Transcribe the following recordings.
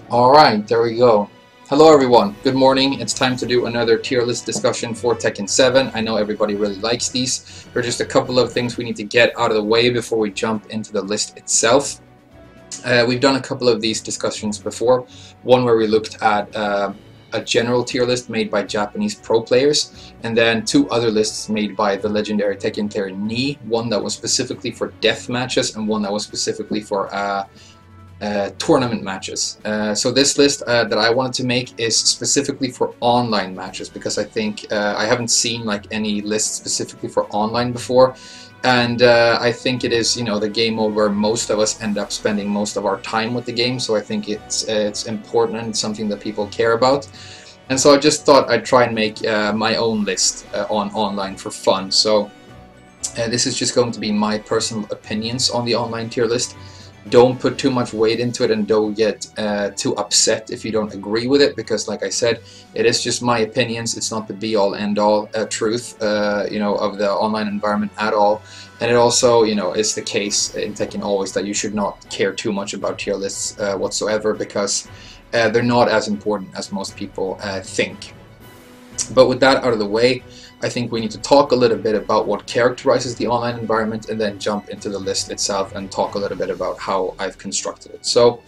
Alright, there we go. Hello everyone, good morning. It's time to do another tier list discussion for Tekken 7. I know everybody really likes these. There are just a couple of things we need to get out of the way before we jump into the list itself. We've done a couple of these discussions before. One where we looked at a general tier list made by Japanese pro players, and then two other lists made by the legendary Tekken player Ni, one that was specifically for death matches and one that was specifically for tournament matches. So this list that I wanted to make is specifically for online matches, because I think I haven't seen like any list specifically for online before, and I think it is, you know, the game mode where most of us end up spending most of our time with the game, so I think it's important and it's something that people care about. And so I just thought I'd try and make my own list on online for fun. So this is just going to be my personal opinions on the online tier list. Don't put too much weight into it, and don't get too upset if you don't agree with it, because like I said, it is just my opinions. It's not the be-all end-all truth you know, of the online environment at all. And it also, you know, is the case in Tekken always that you should not care too much about tier lists whatsoever, because they're not as important as most people think. But with that out of the way, I think we need to talk a little bit about what characterizes the online environment, and then jump into the list itself and talk a little bit about how I've constructed it. So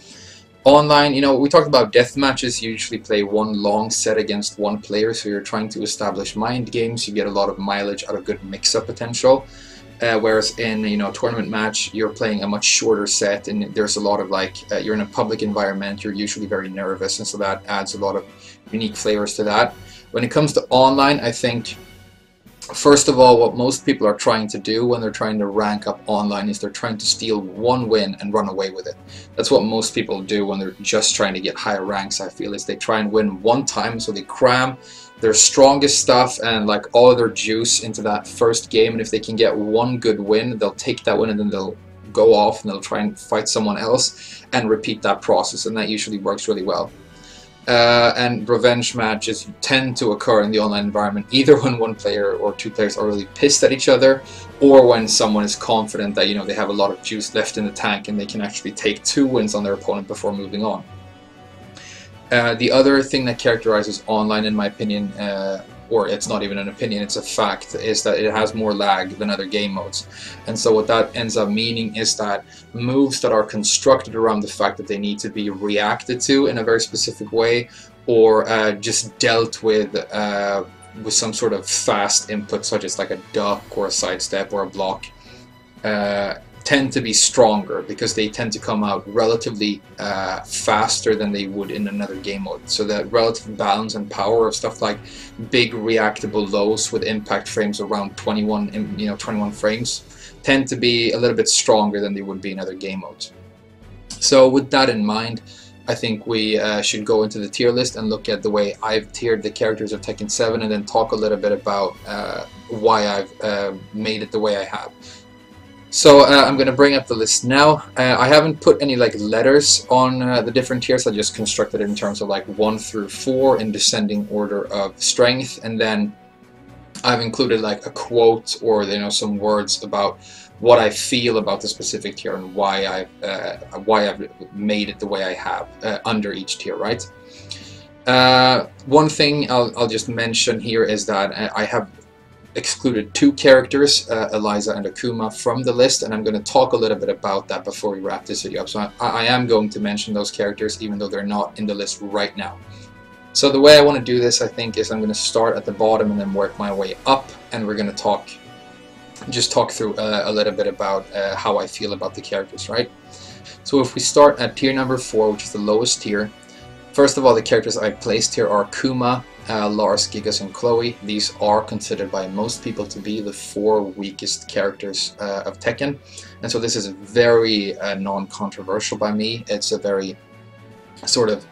online, you know, we talked about death matches. You usually play one long set against one player, so you're trying to establish mind games. You get a lot of mileage out of good mix-up potential. Whereas in, you know, a tournament match, you're playing a much shorter set, and there's a lot of like, you're in a public environment, you're usually very nervous, and so that adds a lot of unique flavors to that. When it comes to online, I think first of all, what most people are trying to do when they're trying to rank up online is they're trying to steal one win and run away with it. That's what most people do when they're just trying to get higher ranks, I feel, is they try and win one time, so they cram their strongest stuff and like all of their juice into that first game, and if they can get one good win, they'll take that win and then they'll go off and they'll try and fight someone else and repeat that process, and that usually works really well. And revenge matches tend to occur in the online environment either when one player or two players are really pissed at each other, or when someone is confident that, you know, they have a lot of juice left in the tank and they can actually take two wins on their opponent before moving on. The other thing that characterizes online, in my opinion, or it's not even an opinion, it's a fact, is that it has more lag than other game modes. And so what that ends up meaning is that moves that are constructed around the fact that they need to be reacted to in a very specific way, or just dealt with some sort of fast input, such as like a duck or a sidestep or a block, tend to be stronger because they tend to come out relatively faster than they would in another game mode. So the relative balance and power of stuff like big reactable lows with impact frames around 21 frames tend to be a little bit stronger than they would be in other game modes. So with that in mind, I think we should go into the tier list and look at the way I've tiered the characters of Tekken 7, and then talk a little bit about why I've made it the way I have. So I'm going to bring up the list now. I haven't put any like letters on the different tiers. I just constructed it in terms of like 1 through 4 in descending order of strength, and then I've included like a quote or, you know, some words about what I feel about the specific tier and why I've made it the way I have under each tier, right? One thing I'll just mention here is that I have excluded two characters, Eliza and Akuma, from the list, and I'm going to talk a little bit about that before we wrap this video up. So I am going to mention those characters even though they're not in the list right now. So the way I want to do this, I think, is I'm going to start at the bottom and then work my way up, and we're going to just talk through a little bit about how I feel about the characters, right? So if we start at tier number 4, which is the lowest tier, first of all, the characters I placed here are Kuma, Lars, Gigas, and Chloe. These are considered by most people to be the 4 weakest characters of Tekken, and so this is very non-controversial by me. It's a very sort of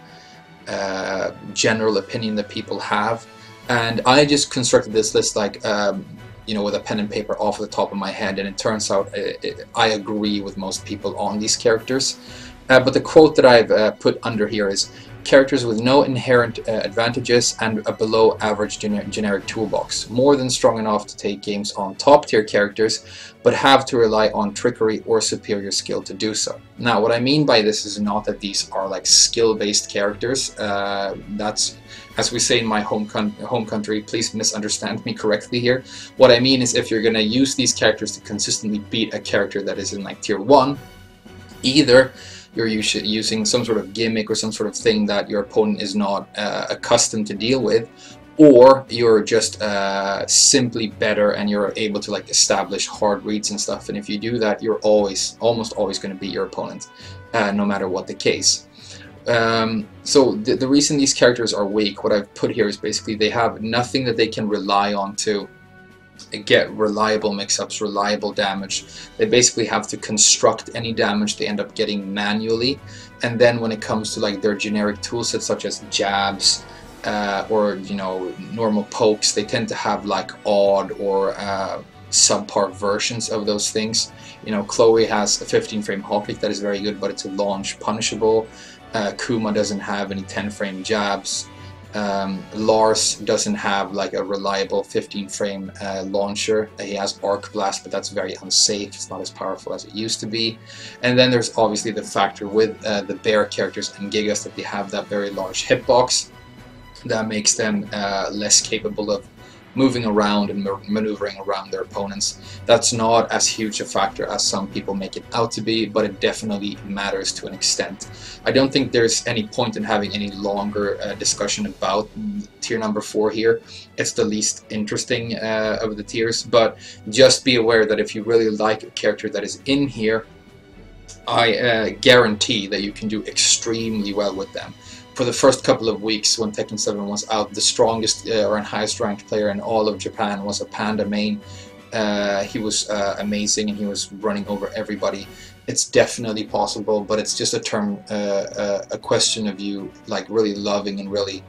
general opinion that people have, and I just constructed this list like you know, with a pen and paper off the top of my head, and it turns out I agree with most people on these characters. But the quote that I've put under here is, characters with no inherent advantages and a below average generic toolbox, more than strong enough to take games on top tier characters, but have to rely on trickery or superior skill to do so. Now, what I mean by this is not that these are like skill-based characters. That's, as we say in my home country, please misunderstand me correctly here. What I mean is, if you're gonna use these characters to consistently beat a character that is in like tier 1, either you're using some sort of gimmick or some sort of thing that your opponent is not accustomed to deal with, or you're just simply better and you're able to like establish hard reads and stuff. And if you do that, you're almost always going to beat your opponent, no matter what the case. So the reason these characters are weak, what I've put here is basically they have nothing that they can rely on to get reliable mix-ups, reliable damage. They basically have to construct any damage they end up getting manually, and then when it comes to like their generic toolsets such as jabs or, you know, normal pokes, they tend to have like odd or subpar versions of those things. You know, Chloe has a 15 frame hop kick that is very good, but it's a launch punishable. Kuma doesn't have any 10 frame jabs. Lars doesn't have like a reliable 15 frame launcher. He has Arc Blast, but that's very unsafe. It's not as powerful as it used to be. And then there's obviously the factor with the bear characters and Gigas that they have that very large hitbox that makes them less capable of moving around and maneuvering around their opponents. That's not as huge a factor as some people make it out to be, but it definitely matters to an extent. I don't think there's any point in having any longer discussion about tier number 4 here. It's the least interesting of the tiers, but just be aware that if you really like a character that is in here, I guarantee that you can do extremely well with them. For the first couple of weeks when Tekken 7 was out, the strongest or highest ranked player in all of Japan was a Panda main. He was amazing and he was running over everybody. It's definitely possible, but it's just a question of you like really loving and really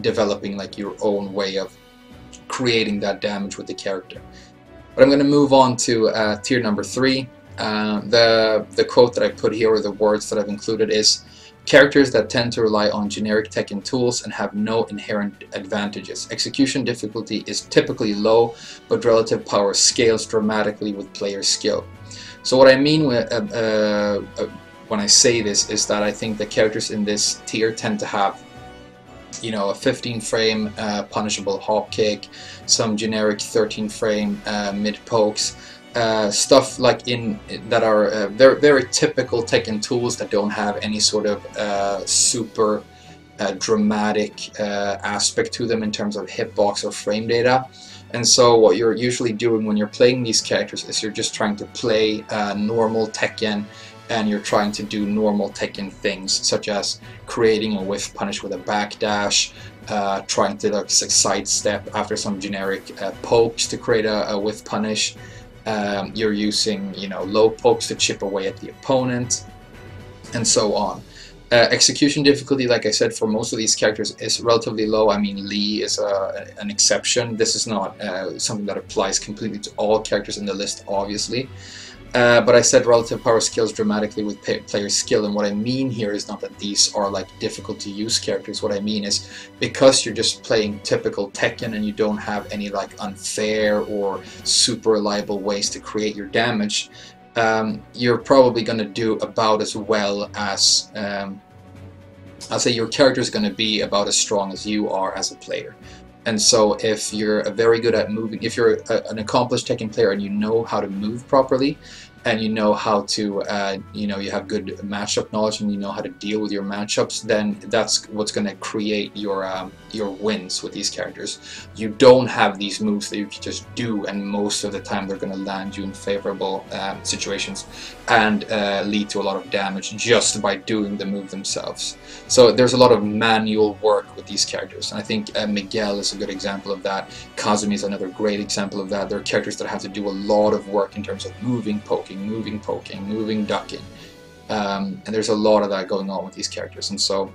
developing like your own way of creating that damage with the character. But I'm going to move on to tier number 3. The quote that I put here, or the words that I've included, is characters that tend to rely on generic Tekken tools and have no inherent advantages. Execution difficulty is typically low, but relative power scales dramatically with player skill. So what I mean with, when I say this is that I think the characters in this tier tend to have, you know, a 15 frame punishable hop kick, some generic 13 frame mid pokes, stuff like that are very typical Tekken tools that don't have any sort of super dramatic aspect to them in terms of hitbox or frame data. And so what you're usually doing when you're playing these characters is you're just trying to play normal Tekken, and you're trying to do normal Tekken things, such as creating a whiff punish with a backdash, trying to like sidestep after some generic pokes to create a whiff punish. You're using, you know, low pokes to chip away at the opponent, and so on. Execution difficulty, like I said, for most of these characters is relatively low. I mean, Lee is an exception. This is not something that applies completely to all characters in the list, obviously. But I said relative power scales dramatically with player skill, and what I mean here is not that these are like difficult to use characters. What I mean is, because you're just playing typical Tekken and you don't have any like unfair or super reliable ways to create your damage, you're probably going to do about as well as I'll say your character is going to be about as strong as you are as a player. And so if you're very good at moving, if you're an accomplished Tekken player and you know how to move properly, and you know how to, you know, you have good matchup knowledge and you know how to deal with your matchups, then that's what's going to create your wins with these characters. You don't have these moves that you can just do, and most of the time they're going to land you in favorable situations and lead to a lot of damage just by doing the move themselves. So there's a lot of manual work with these characters, and I think Miguel is a good example of that. Kazuya is another great example of that. They're characters that have to do a lot of work in terms of moving, poking, ducking, and there's a lot of that going on with these characters. And so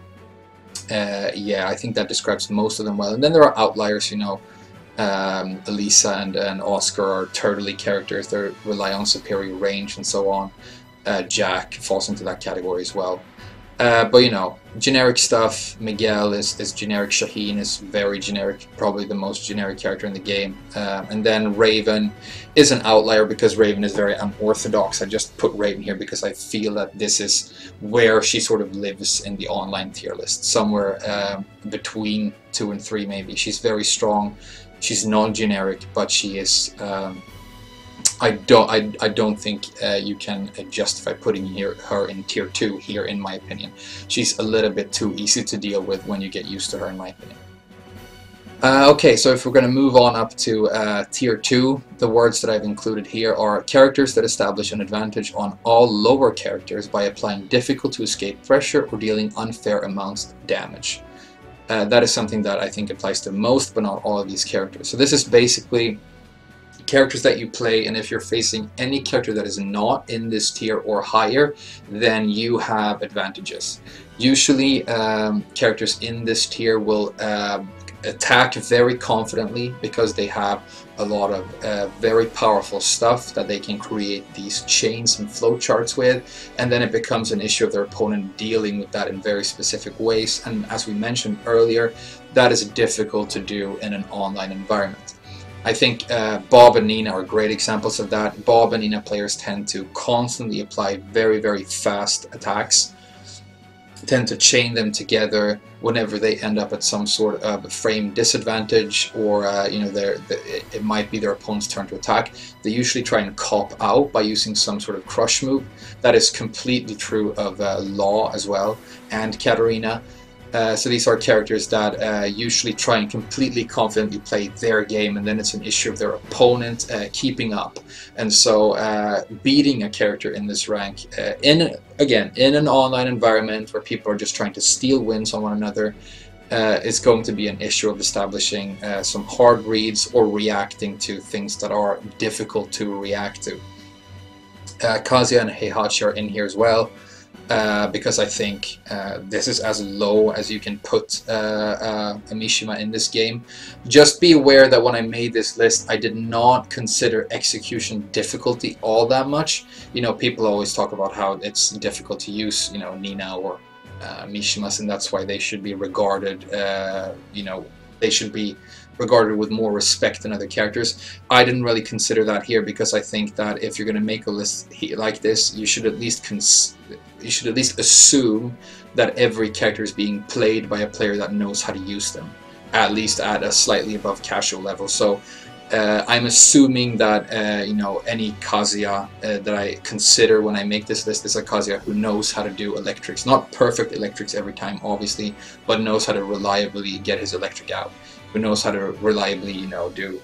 yeah, I think that describes most of them well. And then there are outliers, you know. Eliza and Oscar are turtley characters. They rely on superior range and so on. Jack falls into that category as well. But you know, generic stuff. Miguel is generic. Shaheen is very generic, probably the most generic character in the game. And then Raven is an outlier because Raven is very unorthodox. I just put Raven here because I feel that this is where she sort of lives in the online tier list, somewhere between 2 and 3 maybe. She's very strong. She's non-generic, but she is. I don't think you can justify putting her in tier 2 here, in my opinion. She's a little bit too easy to deal with when you get used to her, in my opinion. Okay, so if we're going to move on up to tier 2, the words that I've included here are characters that establish an advantage on all lower characters by applying difficult to escape pressure or dealing unfair amounts of damage. That is something that I think applies to most, but not all of these characters. So this is basically characters that you play, and if you're facing any character that is not in this tier or higher, then you have advantages. Usually characters in this tier will attack very confidently because they have a lot of very powerful stuff that they can create these chains and flowcharts with, and then it becomes an issue of their opponent dealing with that in very specific ways, and as we mentioned earlier, that is difficult to do in an online environment. I think Bob and Nina are great examples of that. Bob and Nina players tend to constantly apply very, very fast attacks, tend to chain them together whenever they end up at some sort of frame disadvantage, or you know, it might be their opponent's turn to attack. They usually try and cop out by using some sort of crush move. That is completely true of Law as well, and Katarina. So these are characters that usually try and completely confidently play their game, and then it's an issue of their opponent keeping up. And so beating a character in this rank, in an online environment where people are just trying to steal wins on one another, is going to be an issue of establishing some hard reads or reacting to things that are difficult to react to. Kazuya and Heihachi are in here as well. Because I think this is as low as you can put a Mishima in this game. Just be aware that when I made this list, I did not consider execution difficulty all that much. You know, people always talk about how it's difficult to use, you know, Nina or Mishimas, and that's why they should be regarded, you know, they should be regarded with more respect than other characters. I didn't really consider that here because I think that if you're going to make a list like this, you should at least assume that every character is being played by a player that knows how to use them, at least at a slightly above casual level. So I'm assuming that you know, any Kazuya that I consider when I make this list is a Kazuya who knows how to do electrics. Not perfect electrics every time, obviously, but knows how to reliably get his electric out. Who knows how to reliably, you know, do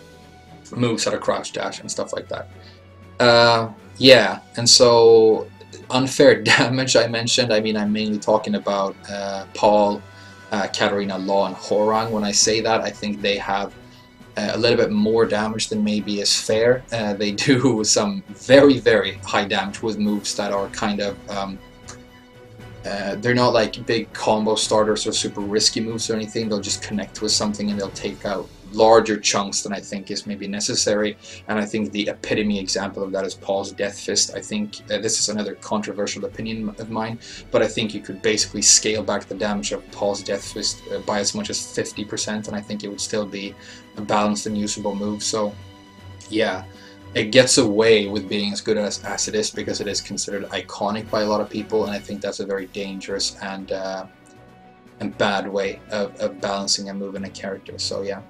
moves out of crouch dash and stuff like that. Yeah, and so unfair damage I mentioned, I mean, I'm mainly talking about Paul, Katarina, Law, and Horang. When I say that, I think they have a little bit more damage than maybe is fair. They do some very, very high damage with moves that are kind of they're not like big combo starters or super risky moves or anything. They'll just connect with something and they'll take out larger chunks than I think is maybe necessary. And I think the epitome example of that is Paul's Death Fist. I think this is another controversial opinion of mine, but I think you could basically scale back the damage of Paul's Death Fist by as much as 50%, and I think it would still be a balanced and usable move. So yeah, it gets away with being as good as it is because it is considered iconic by a lot of people, and I think that's a very dangerous and bad way of balancing a move in a character. So yeah.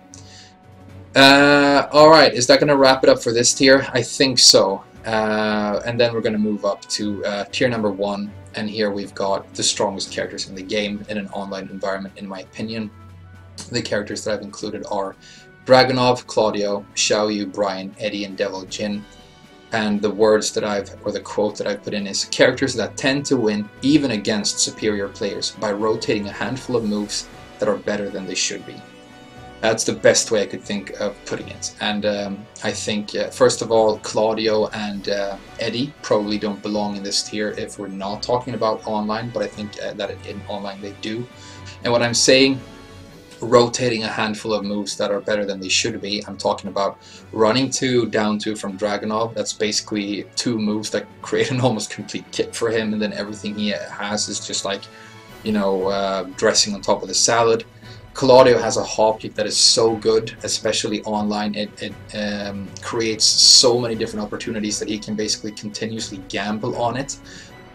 Alright, is that going to wrap it up for this tier? I think so. And then we're going to move up to tier number 1, and here we've got the strongest characters in the game in an online environment, in my opinion. The characters that I've included are Dragunov, Claudio, Xiaoyu, Brian, Eddie, and Devil Jin. And the words that the quote that I've put in is characters that tend to win even against superior players by rotating a handful of moves that are better than they should be. That's the best way I could think of putting it. And I think, first of all, Claudio and Eddie probably don't belong in this tier if we're not talking about online, but I think that in online they do. And what I'm saying, rotating a handful of moves that are better than they should be, I'm talking about running 2, down 2 from Dragunov. That's basically 2 moves that create an almost complete kit for him, and then everything he has is just like you know, dressing on top of the salad. Claudio has a hop kick that is so good, especially online. It creates so many different opportunities that he can basically continuously gamble on it,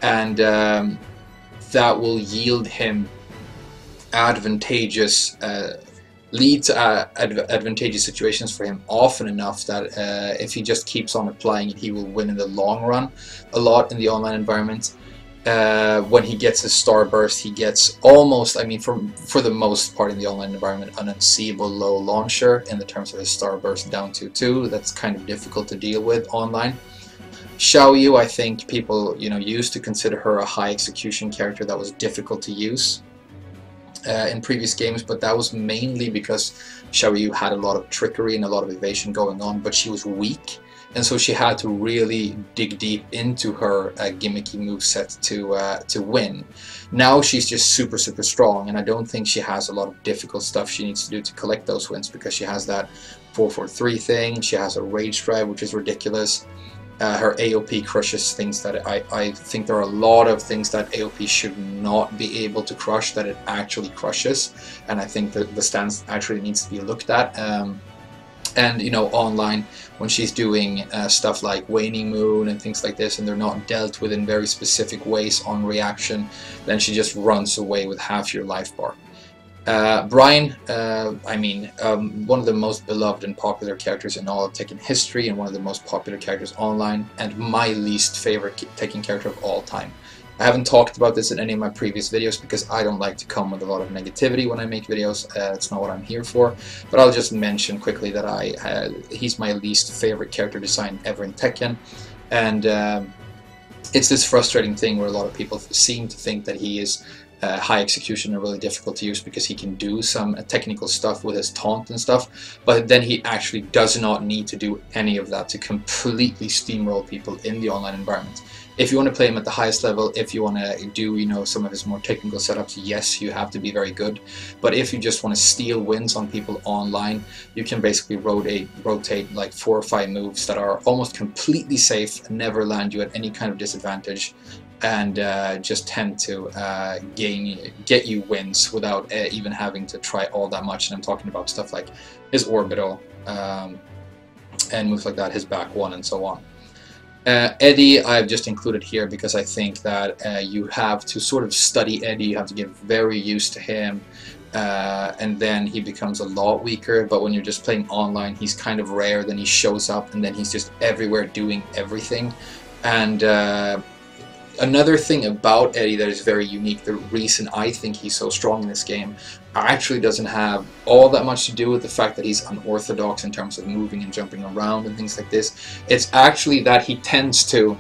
and that will yield him advantageous lead to advantageous situations for him often enough that if he just keeps on applying it, he will win in the long run a lot in the online environment. When he gets his starburst, he gets almost, I mean, for the most part in the online environment, an unseeable low launcher in the terms of his starburst down to 2. That's kind of difficult to deal with online. Xiaoyu, I think people, you know, used to consider her a high execution character that was difficult to use in previous games, but that was mainly because Xiaoyu had a lot of trickery and a lot of evasion going on, but she was weak, and so she had to really dig deep into her gimmicky moveset to win. Now she's just super strong, and I don't think she has a lot of difficult stuff she needs to do to collect those wins, because she has that 4-4-3 thing, she has a rage drive which is ridiculous. Her AOP crushes things that I think there are a lot of things that AOP should not be able to crush that it actually crushes, and I think that the stance actually needs to be looked at. And you know, online, when she's doing stuff like Waning Moon and things like this, and they're not dealt with in very specific ways on reaction, then she just runs away with half your life bar. Brian, I mean, one of the most beloved and popular characters in all of Tekken history, and one of the most popular characters online, and my least favorite Tekken character of all time. I haven't talked about this in any of my previous videos because I don't like to come with a lot of negativity when I make videos. It's not what I'm here for. But I'll just mention quickly that he's my least favorite character design ever in Tekken, and it's this frustrating thing where a lot of people seem to think that he is high execution and really difficult to use because he can do some technical stuff with his taunt and stuff, but then he actually does not need to do any of that to completely steamroll people in the online environment. If you want to play him at the highest level, if you want to do, you know, some of his more technical setups, yes, you have to be very good. But if you just want to steal wins on people online, you can basically rotate like 4 or 5 moves that are almost completely safe, never land you at any kind of disadvantage, and just tend to get you wins without even having to try all that much. And I'm talking about stuff like his orbital and moves like that, his back one, and so on. Eddie I've just included here because I think that you have to sort of study Eddie, you have to get very used to him, and then he becomes a lot weaker. But when you're just playing online, he's kind of rare, then he shows up, and then he's just everywhere doing everything. And another thing about Eddie that is very unique, the reason I think he's so strong in this game, actually doesn't have all that much to do with the fact that he's unorthodox in terms of moving and jumping around and things like this. It's actually that he tends to,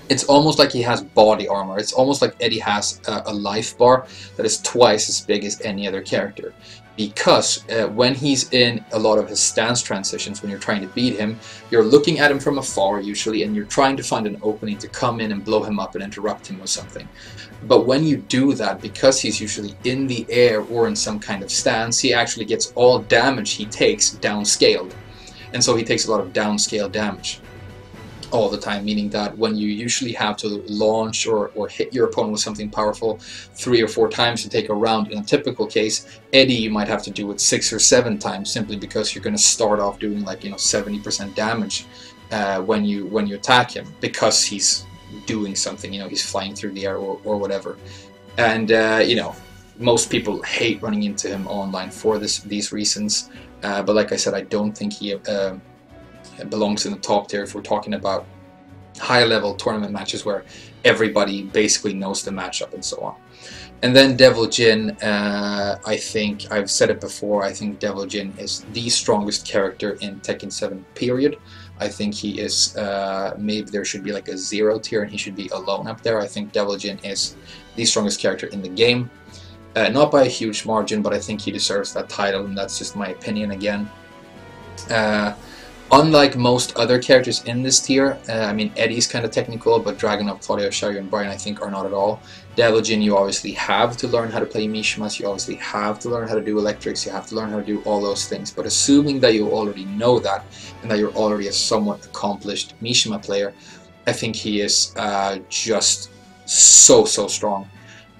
it's almost like he has body armor. It's almost like Eddie has a life bar that is twice as big as any other character. Because when he's in a lot of his stance transitions, when you're trying to beat him, you're looking at him from afar usually, and you're trying to find an opening to come in and blow him up and interrupt him with something. But when you do that, because he's usually in the air or in some kind of stance, he actually gets all damage he takes downscaled. And so he takes a lot of downscale damage all the time, meaning that when you usually have to launch or hit your opponent with something powerful 3 or 4 times to take a round, in a typical case, Eddie you might have to do it 6 or 7 times, simply because you're going to start off doing like, you know, 70% damage when you attack him, because he's doing something, you know, he's flying through the air or whatever. And you know, most people hate running into him online for these reasons, but like I said, I don't think he belongs in the top tier if we're talking about high-level tournament matches where everybody basically knows the matchup and so on. And then Devil Jin, I think, I've said it before, I think Devil Jin is the strongest character in Tekken 7, period. I think he is, maybe there should be like a 0 tier and he should be alone up there. I think Devil Jin is the strongest character in the game. Not by a huge margin, but I think he deserves that title, and that's just my opinion again. Unlike most other characters in this tier, I mean, Eddie's kind of technical, but Dragunov, Claudio, Xiaoyu, and Brian I think are not at all. Devil Jin, you obviously have to learn how to play Mishimas, you obviously have to learn how to do electrics, you have to learn how to do all those things, but assuming that you already know that, and that you're already a somewhat accomplished Mishima player, I think he is just so strong.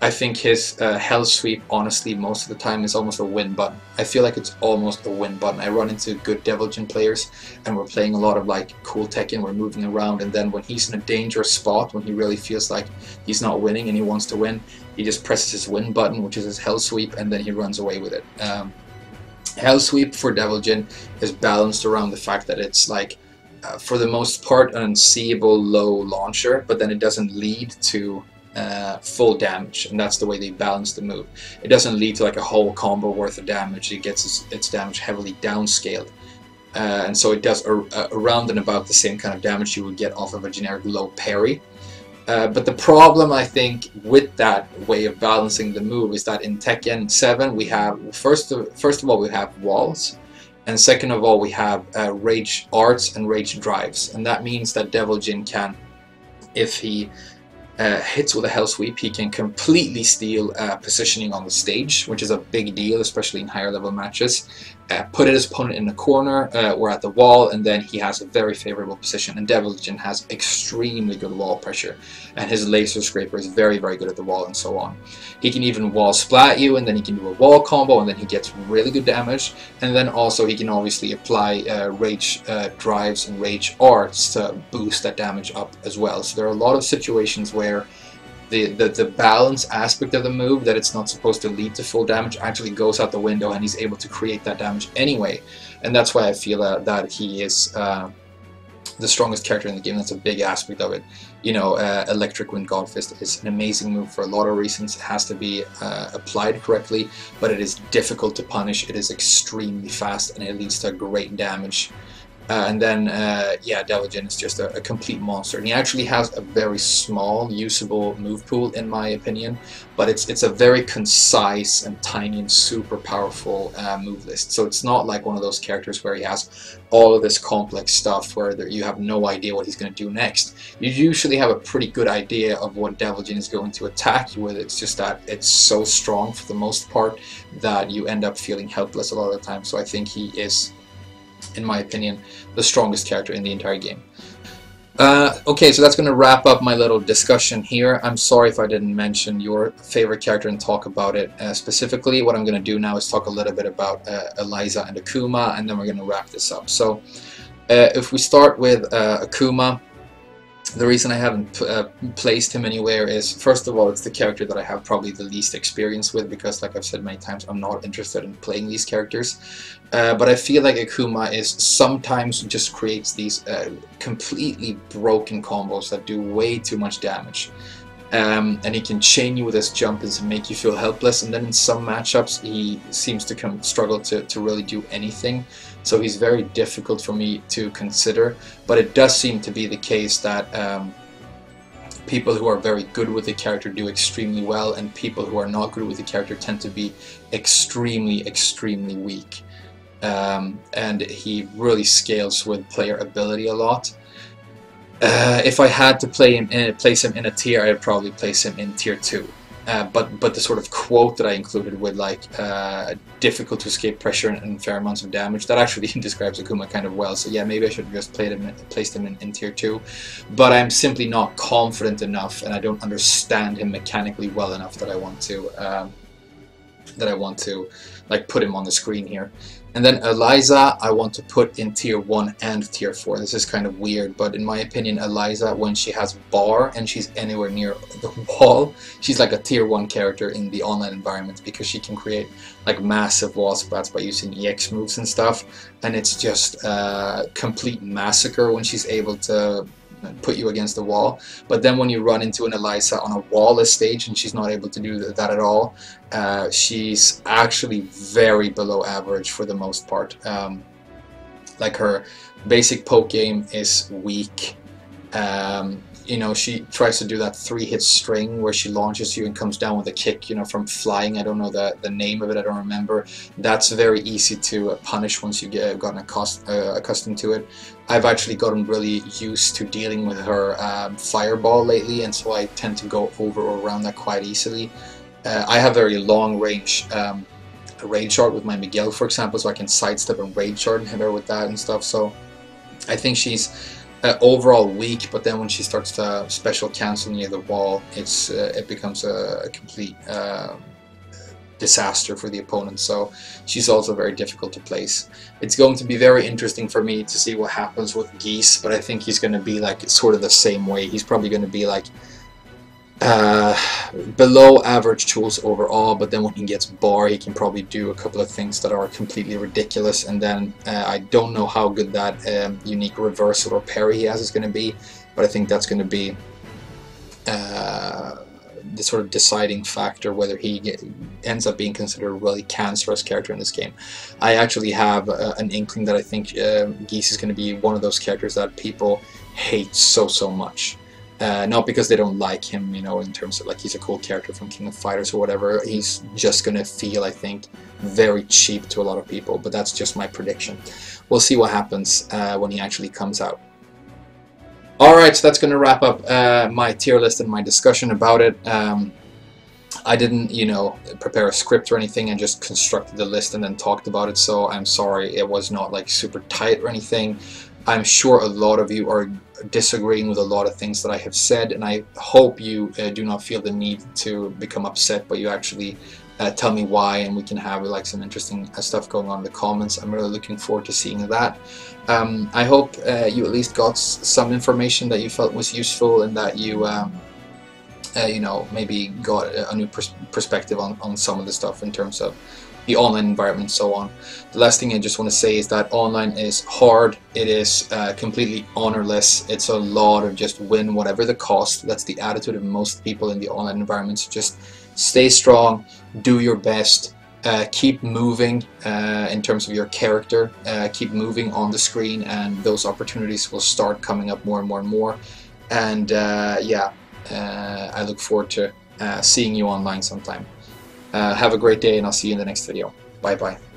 I think his Hell Sweep, honestly, most of the time is almost a win button. I feel like it's almost a win button. I run into good Devil Jin players, and we're playing a lot of like cool Tekken, we're moving around, and then when he's in a dangerous spot, when he really feels like he's not winning and he wants to win, he just presses his win button, which is his Hell Sweep, and then he runs away with it. Hell Sweep for Devil Jin is balanced around the fact that it's like, for the most part, an unseeable low launcher, but then it doesn't lead to full damage, and that's the way they balance the move. It doesn't lead to like a whole combo worth of damage. It gets its damage heavily downscaled, and so it does around and about the same kind of damage you would get off of a generic low parry. But the problem, I think, with that way of balancing the move is that in Tekken 7 we have, first of all, we have walls, and second of all we have rage arts and rage drives, and that means that Devil Jin can, if he hits with a Hell Sweep, he can completely steal positioning on the stage, which is a big deal, especially in higher level matches. Put his opponent in the corner or at the wall, and then he has a very favorable position. And Devil Jin has extremely good wall pressure, and his laser scraper is very, very good at the wall, and so on. He can even wall splat you, and then he can do a wall combo, and then he gets really good damage. And then also he can obviously apply rage drives and rage arts to boost that damage up as well. So there are a lot of situations where the balance aspect of the move, that it's not supposed to lead to full damage, actually goes out the window, and he's able to create that damage anyway. And that's why I feel that he is the strongest character in the game. That's a big aspect of it. You know, Electric Wind Godfist is an amazing move for a lot of reasons. It has to be applied correctly, but it is difficult to punish. It is extremely fast, and it leads to great damage. And then, yeah, Devil Jin is just a complete monster. And he actually has a very small, usable move pool, in my opinion. But it's a very concise and tiny and super powerful move list. So it's not like one of those characters where he has all of this complex stuff where you have no idea what he's going to do next. You usually have a pretty good idea of what Devil Jin is going to attack you with. It's just that it's so strong for the most part that you end up feeling helpless a lot of the time. So I think he is, in my opinion, the strongest character in the entire game. Okay, so that's going to wrap up my little discussion here. I'm sorry if I didn't mention your favorite character and talk about it specifically. What I'm going to do now is talk a little bit about Eliza and Akuma, and then we're going to wrap this up. So if we start with Akuma, the reason I haven't placed him anywhere is, first of all, it's the character that I have probably the least experience with, because, like I've said many times, I'm not interested in playing these characters. But I feel like Akuma is sometimes just creates these completely broken combos that do way too much damage. And he can chain you with his jump and make you feel helpless, and then in some matchups he seems to struggle to really do anything. So he's very difficult for me to consider, but it does seem to be the case that people who are very good with the character do extremely well, and people who are not good with the character tend to be extremely, extremely weak. And he really scales with player ability a lot. If I had to place him in a tier, I'd probably place him in tier 2. But the sort of quote that I included with like difficult to escape pressure and fair amounts of damage, that actually describes Akuma kind of well. So yeah, maybe I should have just placed him in tier 2. But I'm simply not confident enough, and I don't understand him mechanically well enough that I want to like put him on the screen here. And then Eliza, I want to put in tier 1 and tier 4. This is kind of weird, but in my opinion, Eliza, when she has bar and she's anywhere near the wall, she's like a tier 1 character in the online environment, because she can create like massive wall splats by using EX moves and stuff, and it's just a complete massacre when she's able to put you against the wall. But then when you run into an Eliza on a wall-less stage and she's not able to do that at all, she's actually very below average for the most part. Like her basic poke game is weak. You know, she tries to do that 3-hit string where she launches you and comes down with a kick, you know, from flying. I don't know the name of it, I don't remember. That's very easy to punish once you get gotten accustomed to it. I've actually gotten really used to dealing with her fireball lately, and so I tend to go over or around that quite easily. I have very long range rage art with my Miguel, for example, so I can sidestep and rage art and hit her with that and stuff. So I think she's overall weak, but then when she starts to special cancel near the wall, it becomes a complete disaster for the opponent. So she's also very difficult to place. It's going to be very interesting for me to see what happens with Geese, but I think he's going to be like sort of the same way. He's probably going to be like below average tools overall, but then when he gets bar, he can probably do a couple of things that are completely ridiculous, and then I don't know how good that unique reversal or parry he has is going to be, but I think that's going to be the sort of deciding factor whether he ends up being considered a really cancerous character in this game. I actually have an inkling that I think Geese is going to be one of those characters that people hate so much. Not because they don't like him, you know, in terms of like he's a cool character from King of Fighters or whatever. He's just gonna feel, I think, very cheap to a lot of people, but that's just my prediction. We'll see what happens when he actually comes out. Alright, so that's gonna wrap up my tier list and my discussion about it. I didn't, you know, prepare a script or anything, and just constructed the list and then talked about it, so I'm sorry it was not like super tight or anything. I'm sure a lot of you are disagreeing with a lot of things that I have said, and I hope you do not feel the need to become upset, but you actually tell me why, and we can have like some interesting stuff going on in the comments. I'm really looking forward to seeing that. I hope you at least got some information that you felt was useful, and that you you know, maybe got a new perspective on some of the stuff in terms of the online environment and so on. The last thing I just want to say is that online is hard. It is completely honorless. It's a lot of just win whatever the cost. That's the attitude of most people in the online environment. So just stay strong, do your best, keep moving in terms of your character, keep moving on the screen, and those opportunities will start coming up more and more and more. And yeah, I look forward to seeing you online sometime. Have a great day, and I'll see you in the next video. Bye bye.